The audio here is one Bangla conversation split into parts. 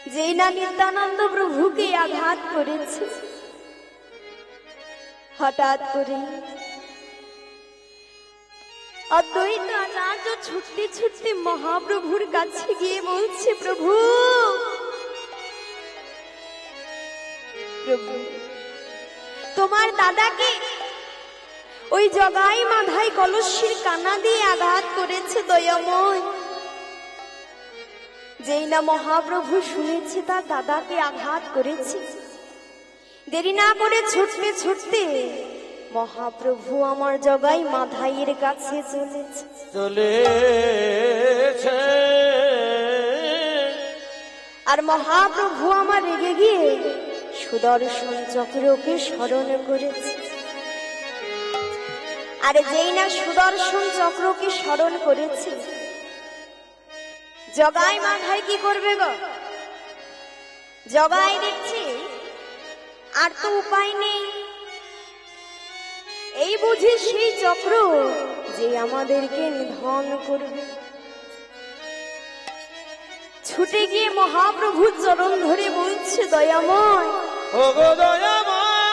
যেই না নিত্যানন্দ প্রভুকে আঘাত করেছে, হঠাৎ করে অদ্বৈত আচার্য ছুটতে ছুটতে মহাপ্রভুর কাছে গিয়ে বলছে, প্রভু প্রভু তোমার দাদাকে ওই জগাই মাধাই কলসির কানা দিয়ে আঘাত করেছে দয়াময়। যেই না মহাপ্রভু শুনেছে তার দাদাকে আঘাত করেছে, দেরি না করে ছুটতে ছুটতে মহাপ্রভু আমার জগাই মাধাইয়ের কাছে চলেছে। আর মহাপ্রভু আমার রেগে গিয়ে সুদর্শন চক্রকে স্মরণ করেছে। আর যেই না সুদর্শন চক্রকে স্মরণ করেছে, জগাই মাধাই কি করবে গো? জগাই দেখছে আর তো উপায় নেই, এই বুঝি সেই চক্র যে আমাদেরকে নিধন করবে। ছুটে গিয়ে মহাপ্রভুর চরণ ধরে বলছে, দয়াময় ও গো দয়াময়,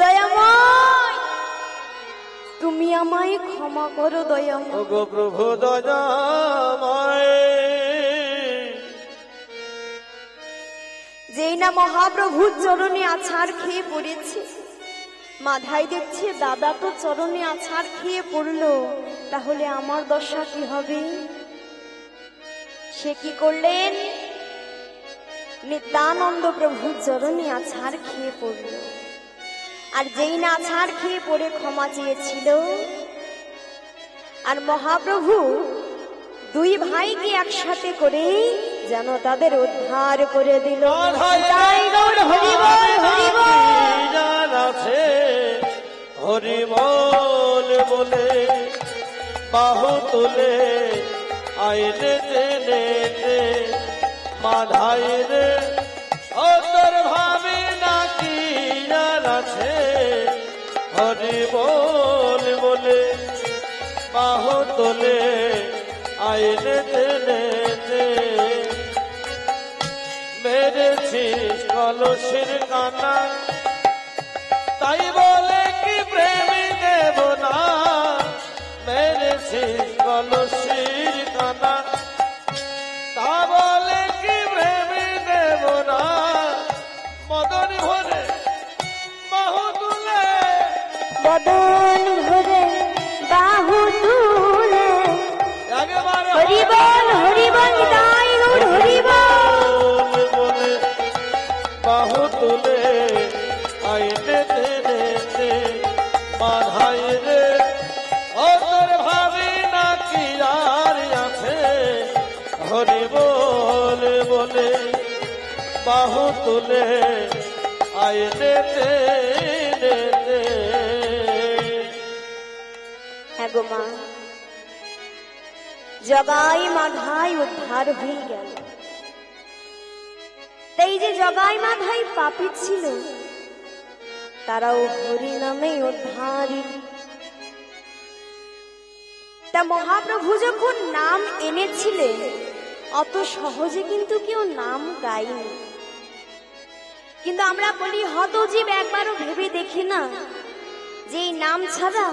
দয়াময় তুমি আমায় ক্ষমা করো দয়াময়। ও গো প্রভু দয়াময়। যেই না মহাপ্রভুর চরণে আছাড় খেয়ে পড়েছে, মাধাই দেখছে দাদা তো চরণে আছাড় খেয়ে পড়লো, তাহলে আমার দশা কি হবে? সে কি করলেন? নিত্যানন্দ প্রভুর চরণে আছাড় খেয়ে পড়ল। আর যেই না আছাড় খেয়ে পড়ে ক্ষমা চেয়েছিল, আর মহাপ্রভু দুই ভাইকে একসাথে করে যেন তাদের উদ্ধার করে দিল। হরিবল বলে বাহু তুলে আইনে টেনে মাধাই রে, ও তোর ভাবি নাকি আর আছে। হরিবল বলে বাহু তুলে আইনে টেনে মেরেছিস কলসির কানা, তাই বলে কি প্রেমী দেব না। মেরেছিস কলসির কানা, তা বলে কি প্রেমী দেব না। মদন ভরে বাহু তুলে, মদন ভরে বাহু তুলে, একেবারে হরিবল হরিবল নিতাই গৌর হরিবল বলে বাহু তুলে আইনে টেনে মাধাই রে, ও তোর ভাবি নাকি আর আছে। হরিবল বলে বাহু তুলে আইনে টেনে। হ্যাঁ গো মা, জগাই মাধাই উদ্ধার হয়ে গেল। তাই যে জগাই মাধাই পাপী ছিল, তারাও হরি নামে উদ্ধার। তা মহাপ্রভু যখন নাম এনেছিলেন, অত সহজে কিন্তু কেউ নাম গায়নি। কিন্তু আমরা বলি হতজীব, একবারও ভেবে দেখি না যে এই নাম ছাড়া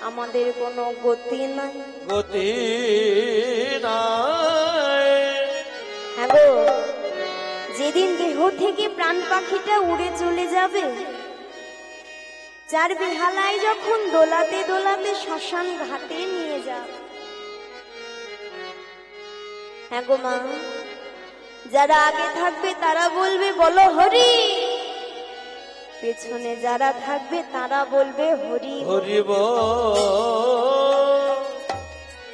আমাদের কোনো গতি নাই। গতি নাই। হ্যাঁ গো, যেদিন দেহ থেকে প্রাণ পাখিটা উড়ে চলে যাবে, চার বিহালায় যখন দোলাতে দোলাতে শ্মশান ঘাটে নিয়ে যাবে, হ্যাঁ গো মা, যারা আগে থাকবে তারা বলবে বলো হরি, পেছনে যারা থাকবে তারা বলবে হরি হরিব।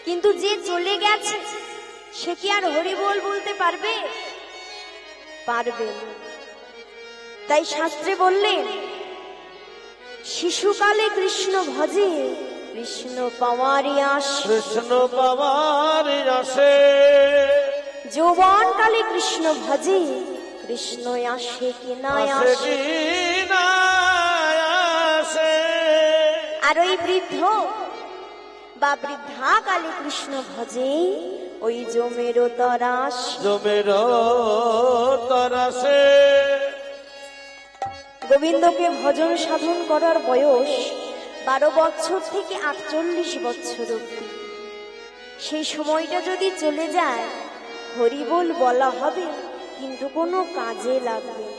কিন্তু যে চলে গেছে সে কি আর হরি বল বলতে পারবে? পারবে না। তাই শাস্ত্রে বললেন, শিশুকালে কৃষ্ণ ভজে কৃষ্ণ পাওয়ারি আসে, কৃষ্ণ পাওয়ারি আসে। যৌবন কালে কৃষ্ণ ভজে কৃষ্ণ আসে কি না আসে। আর ওই বৃদ্ধ বা বৃদ্ধা কালী কৃষ্ণ ভজে ওই জমেরও তরাস জমেরও তরাসে। গোবিন্দকে ভজন সাধন করার বয়স 12 বছর থেকে 48 বছর অবধি। সেই সময়টা যদি চলে যায় হরিবোল বলা হবে কিন্তু কোনো কাজে লাগবে না।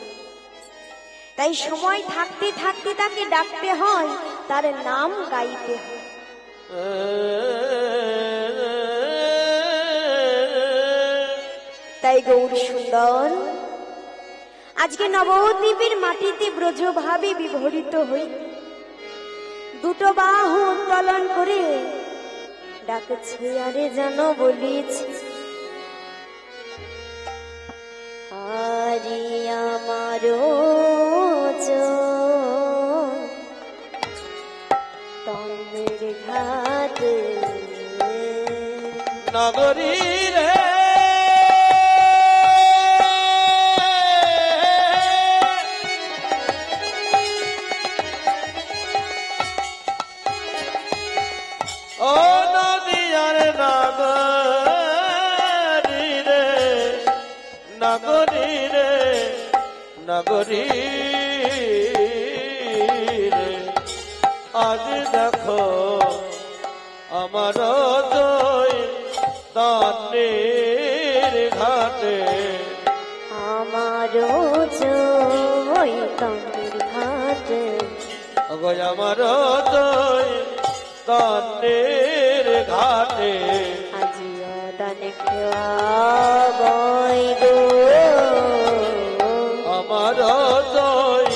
তাই সময় থাকতে থাকতে তাকে ডাকতে হয়, তার নাম গাইতে হয়। তাই গৌর সুন্দর আজকে নবদ্বীপের মাটিতে ব্রজভাবে বিভরিত হই দুটো বাহু উত্তোলন করে ডাকছে, আরে জানো বলিছে আরে আমারও তন্দের ঘাট নগরী রে ও নদিয়ার নগরী রে, নগরী রে, নগরী রে, আজ দেখো আমার জয় দানের ঘাটে, আমারও জয় তন্দের ঘাট আমার জয় দানের ঘাটে, আজিও দানে খেওয়াবই গো আমার জয়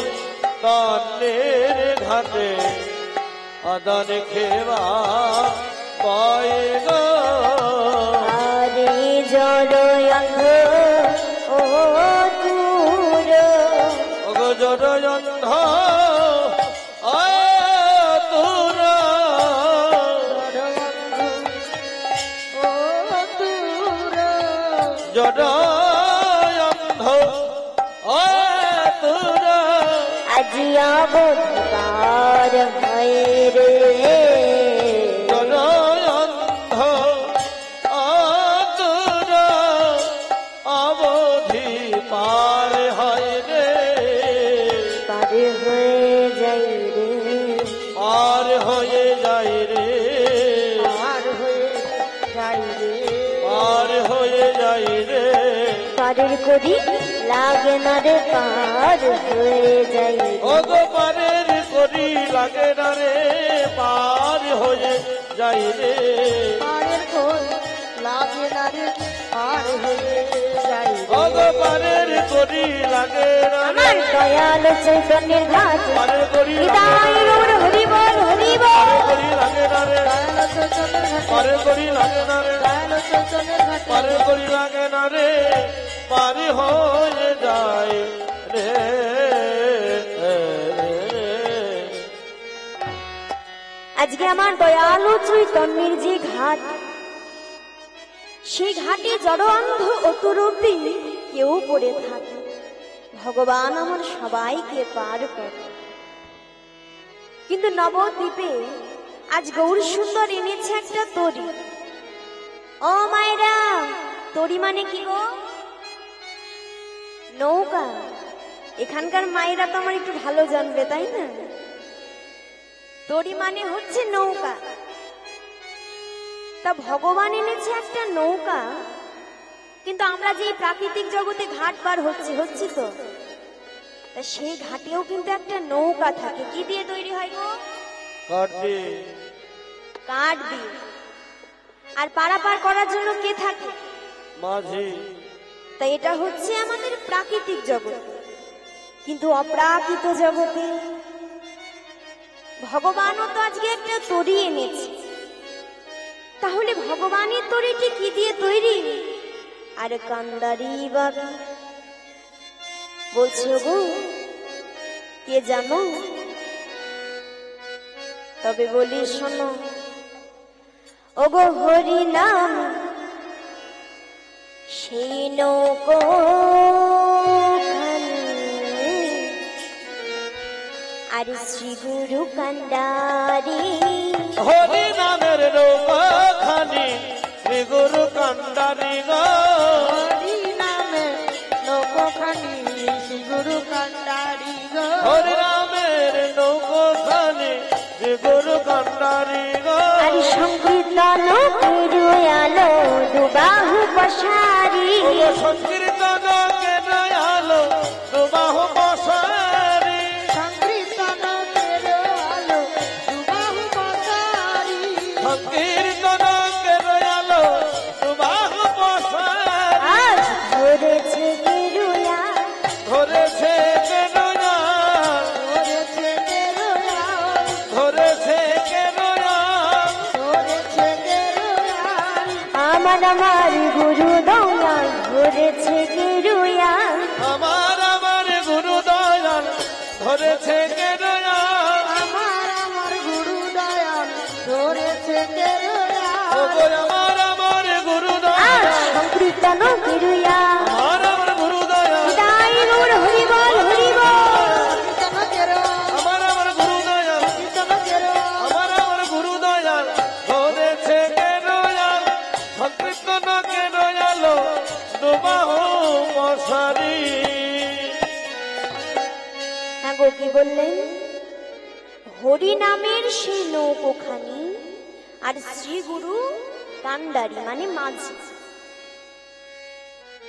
দানের ঘাটে, আদান খেবা পায় গো। আরে জড়য় অন্ধ ও দূর ওগো জড়য় অন্ধ তুর, জড়য় অন্ধ তুর, আজিয়া বোধবার হয় রে জড়য় অন্ধ তুর, অবধি পার হয় রে, পার হয়ে যাই রে পার হয়ে যায় রে, পার হয়ে যাই রে পার হয়ে যায় রে, পারের করি লাগে না রে পার হয়ে যাই রে ওগো পারের করি লাগে না রে, পার হয়ে যায় রে, পারের করি লাগে না রে পার হয়ে যাই রে ওগো পারের করি লাগে না রে, আমার দয়াল চৈতন্যের ঘাট পারের করি হৃদয় গৌর হরি বল হরি বল করি লাগে না রে, পারের করি লাগে না রে, পারের করি লাগে না রে, পার হয়ে যায় রে। আজকে আমার দয়ালু চৈতন্যের যে ঘাট, সেই ঘাটে জড় অন্ধ অতুরূপী কেউ পড়ে থাকে, ভগবান আমার সবাইকে পার করে। কিন্তু নবদ্বীপে আজ গৌর সুন্দর এনেছে একটা তরি। ও মায়েরা, তরি মানে কি গো? নৌকা। এখানকার মায়েরা তো আমার একটু ভালো জানবে, তাই না? তরি মানে হচ্ছে নৌকা। তা ভগবান এনেছে একটা নৌকা, কিন্তু আমরা যে প্রাকৃতিক জগতে ঘাট পার হচ্ছি তো, তা সেই ঘাটেও কিন্তু একটা নৌকা থাকে। কি দিয়ে তৈরি হয় গো? কাঠ দিয়ে। আর পারাপার করার জন্য কে থাকে? মাঝি। তা এটা হচ্ছে আমাদের প্রাকৃতিক জগৎ। কিন্তু অপ্রাকৃত জগতে ভগবানও তো আজকে একটা তরি এনেছে। তাহলে ভগবানের তরিটি কি দিয়ে তৈরি? আর কান্দারি বাবা বলছো গো, কে জানো? তবে বলি শোনো, ওগো হরি নাম সেই নৌকো, আর আর শ্রী গুরু কান্ডারি হরি নামের নৌকাখানি শ্রী গুরু কান্ডারি গো হরি নামে নৌকোখানি শ্রী গুরু কান্ডারি গো হরি নামের নৌকাখানি শ্রী গুরু কান্ডারি গো আর সংকীর্তন পেরুয়ালো দুবাহু পশারি সংকীর্তন কেনালো দুবাহু পশারি সংকীর্তন তেরো আলো দুবাহু পসারি সংকীর্তন কেনালো দুবাহু পশারি আজ ধরেছে গেরুয়া ধরেছে কেনয়া ধরেছে তেরো আল ধরেছে কেনয়া ধরেছে তেরো আল আমার গুরু দয়াল ধরেছে গেরুয়া আমার গুরু দয়াল ধরেছে কেনয়া আমার গুরু দয়াল ধরেছে তেরো ও আল গো আমার গুরু আজ দয়াল সংকীর্তন গেরুয়া আমার গুরু দয়াল তাই মোর হরিবল হরিবল কীর্তন তেরো আমার গুরু দয়াল কীর্তন তেরো আমার গুরু দয়াল ধরেছে কেনয়া সংকীর্তন কেনয়ালো দুবাহু মশারি হ্যাঁ গো কি বললেন হরি নামের সেই নৌকোখানি আর শ্রী গুরু কান্ডারি মানে মাঝি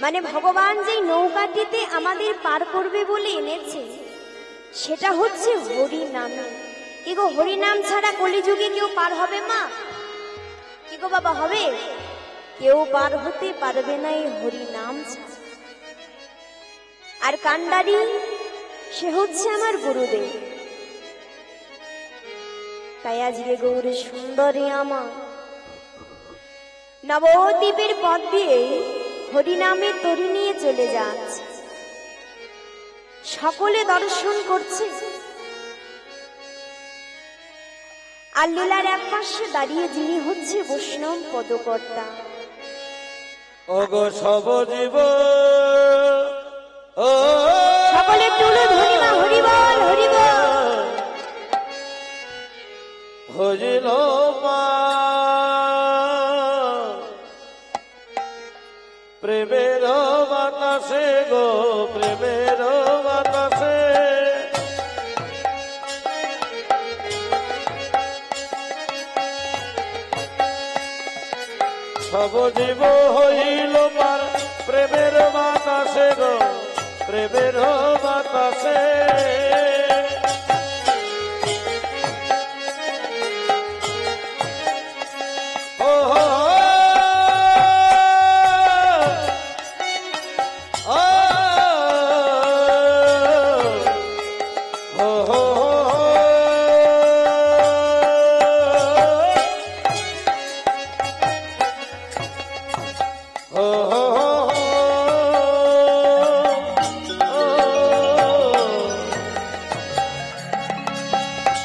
মানে ভগবান যে নৌকাটিতে আমাদের পার করবে বলে এনেছে সেটা হচ্ছে হরি নামে কি গো হরি নাম ছাড়া কলিযুগে কেউ পার হবে মা কি গো বাবা হবে কেউ পার হতে পারবে না এই হরি নাম ছাড়া আর কান্ডারি সে হচ্ছে আমার গুরুদেব তাই আজকে গৌরে সুন্দরী আমার নবদ্বীপের পথ দিয়ে হরিনামে তরি নিয়ে চলে যাচ্ছে সকলে দর্শন করছে আর লীলার এক পাশে দাঁড়িয়ে যিনি হচ্ছে বৈষ্ণব পদকর্তা ওগো সব জীব ও সকলে তুলে ধরিবা হরিবল হরিবল হরিল প্রেমের বাতাসে গো প্রেমের বাতাসে সব জীব হইল পার প্রেমের বাতাসে গো প্রেমের বাতাসে ও হো ও হো হো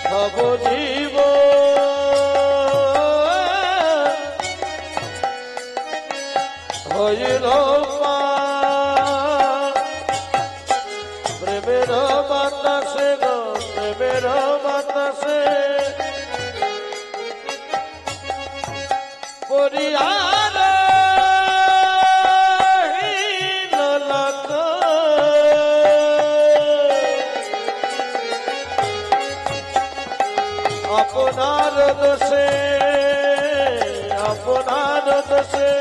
সব জীব হইল প্রেমের বাতাসে গো প্রেমের বাতাসে পরিয়ার আপনার দোষে আপনার দোষে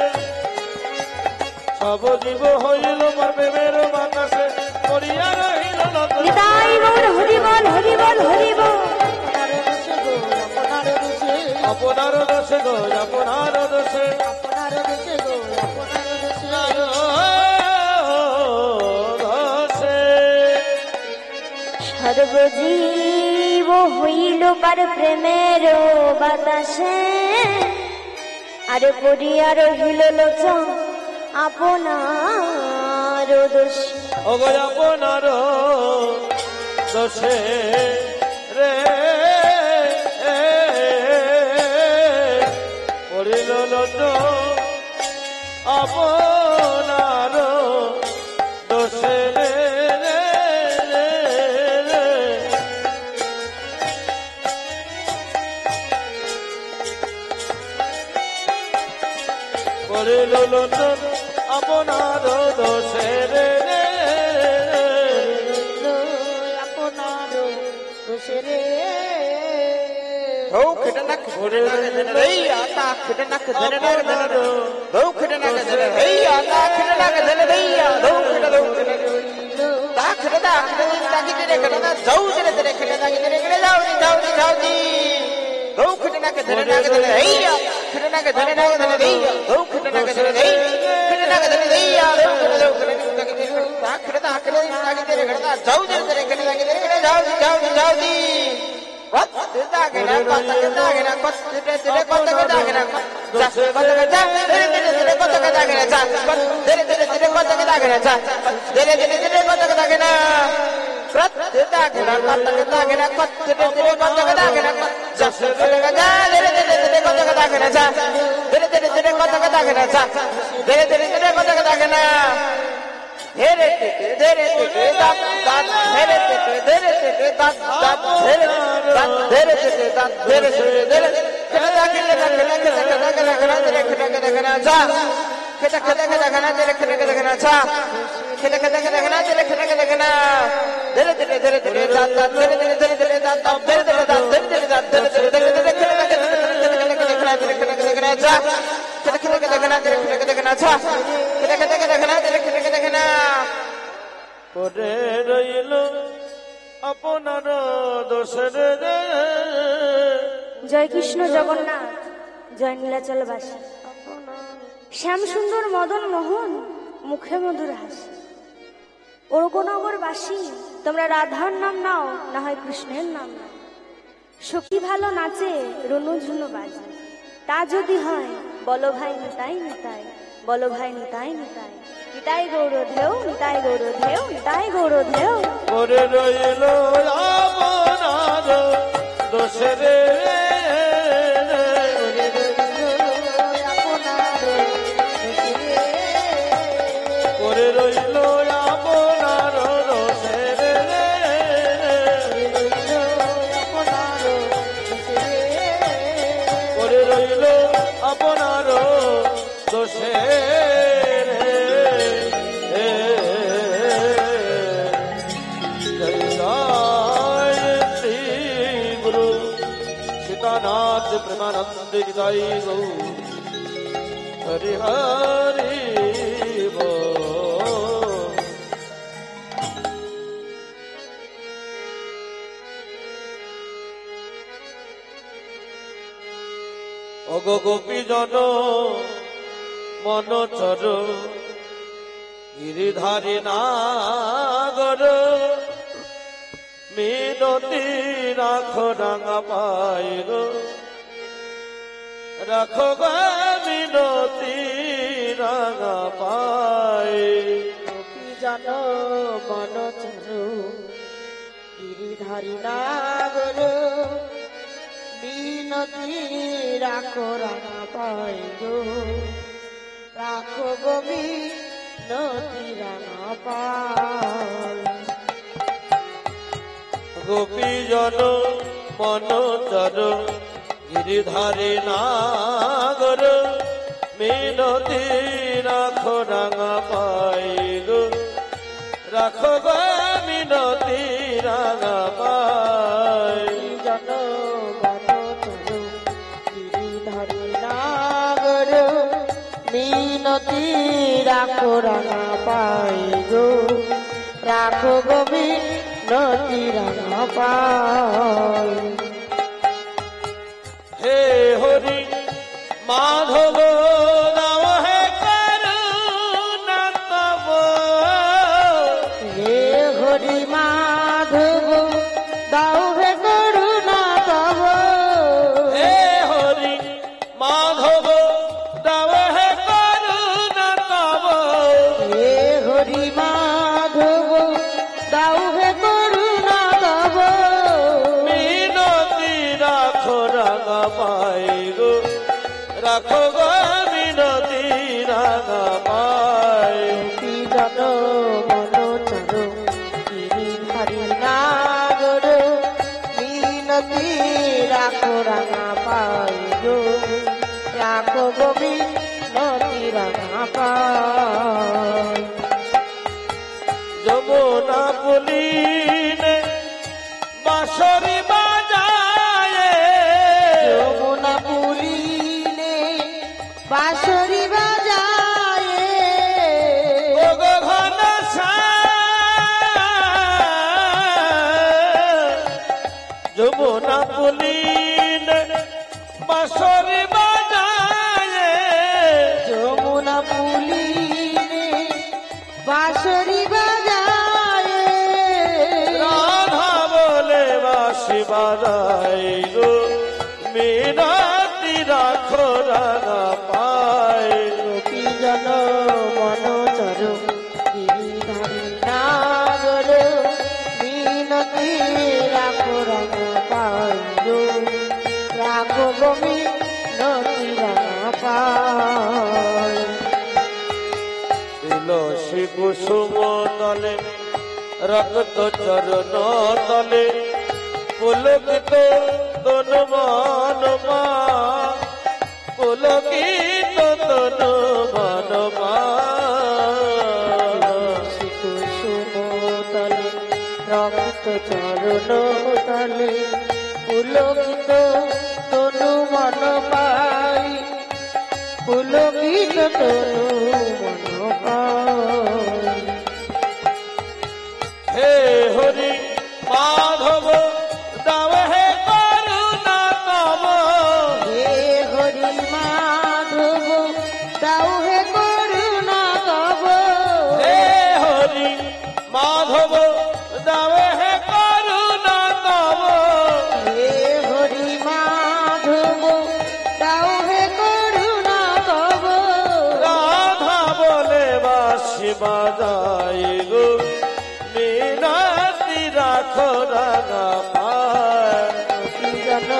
সব জীব হইল প্রেমের বাতাসে পড়িয়া রহিল নিতাই গৌর হরিবল হরিবল হরিবল আপনার দোষে গো আপনার দোষে আপনার দোষে গো আপনার দোষে আপনার দোষে গো আপনার দোষে সর্বজীব হইল পার প্রেমের বাতাসে আর পড়িয়া রহিল লোচন আপনার দোষ ওগো আপনার দোষে রে পড়িল লত আপনার দোষে রে রে রে রে করিল লোচন আপনার দোষের আপনার দোষের পরে রইল আপনার দোষের জয় কৃষ্ণ জগন্নাথ, জয় নীলাচলবাসী, শ্যাম সুন্দর মদন মোহন, মুখে মধুর হাসি। ওরগনগরবাসী, তোমরা রাধার নাম নাও, না হয় কৃষ্ণের নাম নাও। সখী ভালো নাচে, রনু ঝুনু বাজে, তা যদি হয় বলো ভাই নিতাই নিতাই, বলো ভাই নিতাই নিতাই, নিতাই গৌর ঢেউ, নিতাই গৌর ঢেউ, নিতাই গৌর ঢেউ। পরে রইল আপনার দোষের পরে রইল আপনার দোষের পরে রইল আপনার দোষের শ্রী গুরু সীতানাথ প্রেমানন্দ হৃদয় গৌ হরি হরি বল। অগ গোপী জন মনচর গিরিধারী নাগর মিনতি রাখো রাঙা পাই গো, রাখো গো মিনতি রাঙা পাই। জন বনচরু গিরিধারী নাগর বিনতি রাখো রাঙা পাই গো, রাখো গো বিনতি রাঙা পাই। গোপী জন মনচর গিরিধারী নাগর মিনতি রাখো রাঙা পাই গো, রাখো গো মিনতি রাঙা পাই। জন বনচরু গিরিধারী নাগর মিনতি রাখো রাঙা পাই গো, রাখো গো মিনতি রাঙা পাই। হে হরি মাধব নাম হে করুণা তব, হে হরি মাধব দাও হে করুণা তব, হে হরি মাধব দাও হে করুণা তব, হে হরি মাধব দাও হে করুণা তব। মিনতি রাখো রাঙা পাই গো, রাখো গো মিনতি রাঙা পাই। জন মনচর গিরিধারী নাগর মিনতি রাখো রাঙা পাই গো, রাখো গো মিনতি নদী রাঙা পায় যমুনা পুলিনে বাঁশরি বাজায় যমুনা পুলিনে বাঁশরি বাজায় ওগো যমুনা পুলিনে বাঁশরি বাজায় যমুনা পুলিনে বাঁশরি বাজায় রাধা বলে বাঁশি বাজায় গো মিনতি রাখো রাধা পায় গোপী জন মনোচর গিরিধারী নাগর মিনতি রাখো রাঙা পাইল রাখো গমি নদী রাঙা পাই তুলসী কুসুম তলে রক্ত চরণ তলে পুলকিত তনু মন মা পুলকিত তনু মন মা কুসুম তলে রক্ত চরণ তলে পুলকিত তনু মন পাই পুলকিত তনু মন পাই হে হরি মাধব দাও হে করুণা তব হে হরি মাধব দাও হে করুণা তব হে হরি মাধব দাও হে করুণা তব হে হরি মাধব দাও হে করুণা তব রাধা বলে বাঁশি বাজাই গো মিনতি রাখো রাঙা পায় জন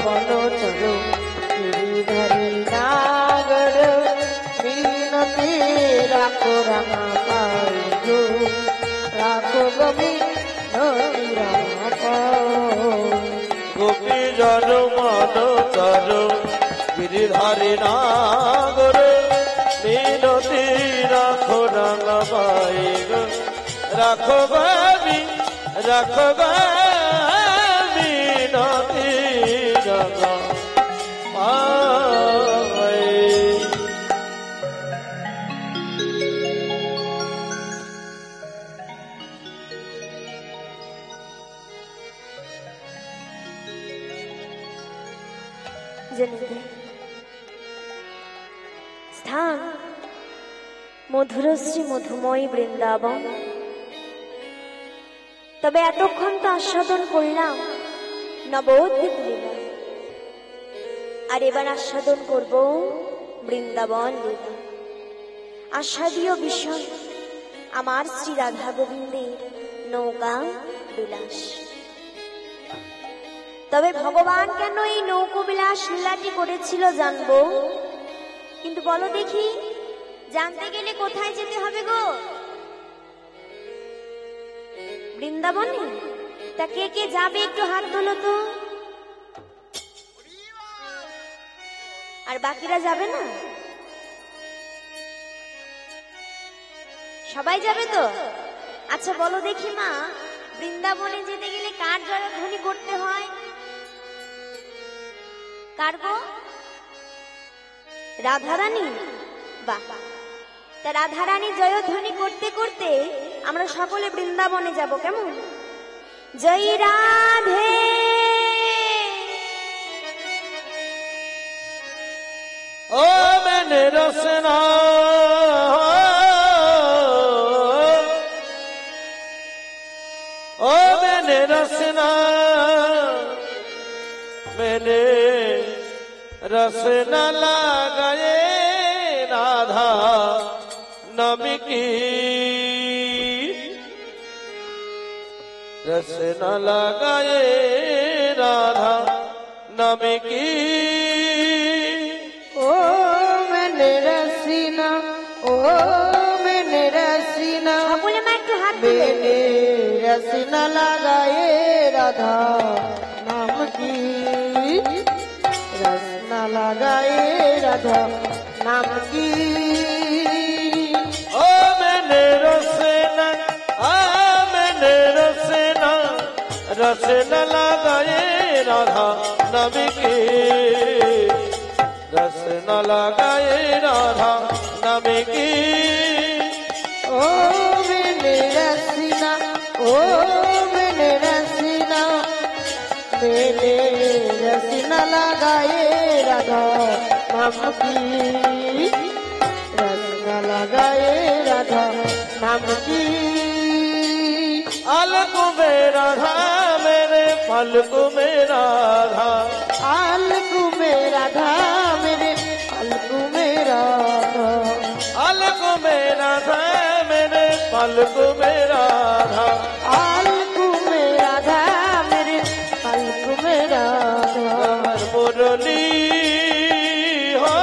মনোচর গিরিধারী নাগর মিনতি রাখো রাঙা পাইল রাখো গমি নদী রাঙা পাই গোপী জন মন চর গিরিধারী নাগর মিনতি রাখো রাঙা পায় গো রাখো গাবি রাখো গাবি নদী রাঙা পায় জেনেতে স্থান মধুরশ্রী মধুময় বৃন্দাবন। তবে এতক্ষণ তো আস্বাদন করলাম নবদ্বীপ লীলা, আর এবার আস্বাদন করব বৃন্দাবন লীলা। আস্বাদীয় বিষয় আমার শ্রী রাধা গোবিন্দের নৌকা বিলাস। তবে ভগবান কেন এই নৌকো বিলাস লীলাটি করেছিল জানবো, কিন্তু বলো দেখি জানতে গেলে কোথায় যেতে হবে গো? বৃন্দাবনে। তা কে কে যাবে একটু হাত তোলো তো। আর বাকিরা যাবে না? সবাই যাবে তো? আচ্ছা বলো দেখি মা, বৃন্দাবনে যেতে গেলে কার জয়ধ্বনি করতে হয়? কার গো? রাধারানী। বাহ, তা রাধারানী জয়ধ্বনি করতে করতে আমরা সকলে বৃন্দাবনে যাব, কেমন? জয় রাধে ও মেনে রসনা ও মেনে রসনা মেনে রসনা লাগায়ে রাধা नमी की रसना लगाए राधा नमी की ओ मैंने रसीना ओ मैंने रसीना সকলে মা একটু হাত তুলে मैंने रसीना लगाए राधा नाम की रसना लगाए राधा नाम की ओ मैंने रसना रसना लगाए राधा नाम की रसना लगाए राधा नाम की ओ मैंने रसीना ओ मैंने रसीना लगाए राधा नाम की रसना लगाए राधा नाम की अलगु में राधा मेरे पलकु में राधा अलगु में राधा मेरे अलगु में राधा अलगु में राधा मेरे पलकु में राधा अलगु में राधा मेरे अलगु में राधा मुरली हो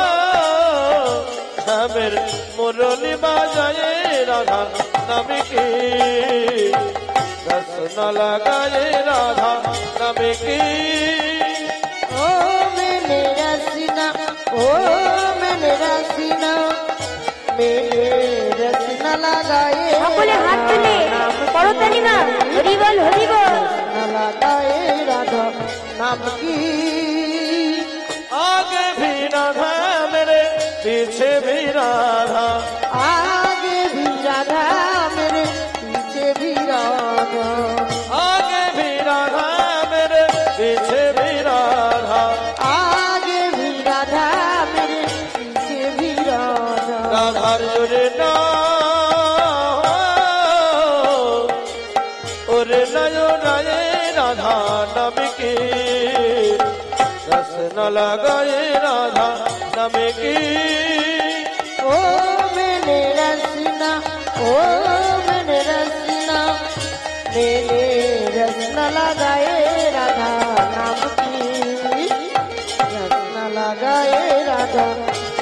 श्यामेर मुरली बाजाए राधा नाम की रसना लगाए राधा नाम की ओ मैंने रसीना ओ मैंने रसीना लगाए সকলে হাত তুলে করতালি না হরি বল হরি বল रसना लगाए राधा नाम की आगे भी राधा मेरे पीछे भी राधा आगे भी राधा मेरे पीछे भी राधा आगे भी राधा मेरे पीछे भी राधा आगे भी राधा मेरे पीछे भी राधा राधा जुरे ना और नयो राये राधा नाम की रसना लगाए राधा नाम की ओ मैंने रसना ओ मैंने रसना लगाए राधा नाम की रसना लगाए राधा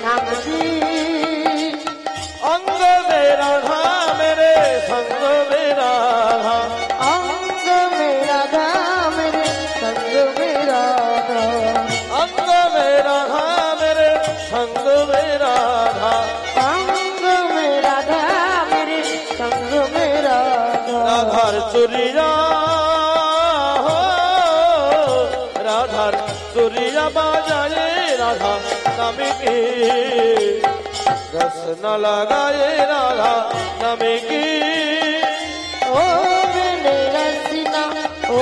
नाम की अंग में राधा मेरे संग में राधा अंग में राधा मेरे संग में राधा अंग में राधा मेरे संग में राधा अंग में राधा मेरे संग में राधा राधार चुरिया हो राधार चुरिया बाजाए राधा नाम की रसना लगाए राधा नाम की ओ मैंने रसीना ओ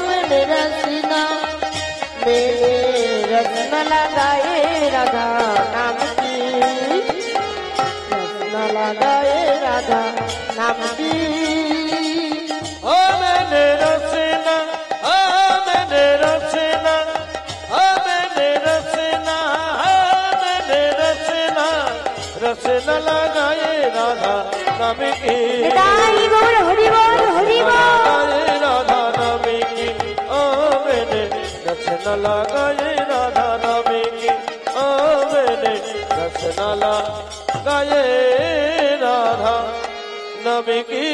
मैंने रसीना लगाए राधा नाम की रसना लगाए राधा नाम की ओ मैंने रचना ओ मैंने रचना ओ मैंने रचना ओ मैंने रचना रचना लगाए राधा नाम की হরি বল হরি বল হরি বল लगाए राधा नाम की ओ मैंने रचना लगाए राधा नाम की ओ मैंने रचना लगाए राधा नाम की